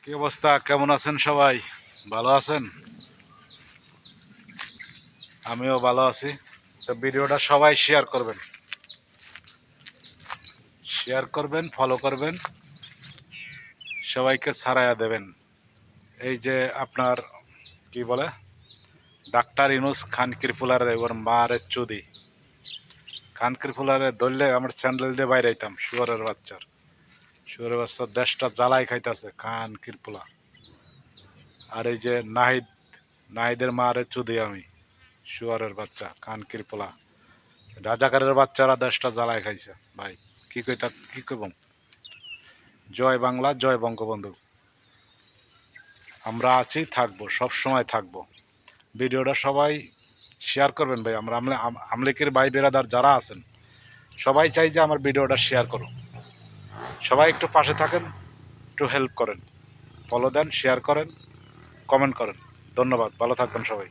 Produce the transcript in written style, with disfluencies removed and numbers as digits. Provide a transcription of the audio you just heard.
কি অবস্থা? কেমন আছেন সবাই? ভালো আছেন? আমিও ভালো আছি। তো ভিডিওটা সবাই শেয়ার করবেন, ফলো করবেন, সবাইকে ছড়াইয়া দেবেন। এই যে আপনার কি বলে, ডাক্তার ইউনূস খানকির ফুলারে ওর মারে চুদি, খানকির ফুলারে ধরলে আমার স্যান্ডেল দিয়ে বাইরে আইতাম। শুয়ারের বাচ্চা দেশটা জ্বালাই খাইতেছে খানকির ফুলা। আর এই যে নাহিদের মারে চুদি আমি, শুয়ারের বাচ্চা খানকির পোলা, রাজাকারের বাচ্চারা দেশটা জ্বালায় খাইছে ভাই। কি কইব? জয় বাংলা, জয় বঙ্গবন্ধু। আমরা আছি, থাকবো, সব সময় থাকবো। ভিডিওটা সবাই শেয়ার করবেন ভাই। আমরা আমলিকের ভাই বেরাদার যারা আছেন সবাই চাই যে আমার ভিডিওটা শেয়ার করুন। সবাই একটু পাশে থাকেন, একটু হেল্প করেন, ফলো দেন, শেয়ার করেন, কমেন্ট করেন। ধন্যবাদ, ভালো থাকবেন সবাই।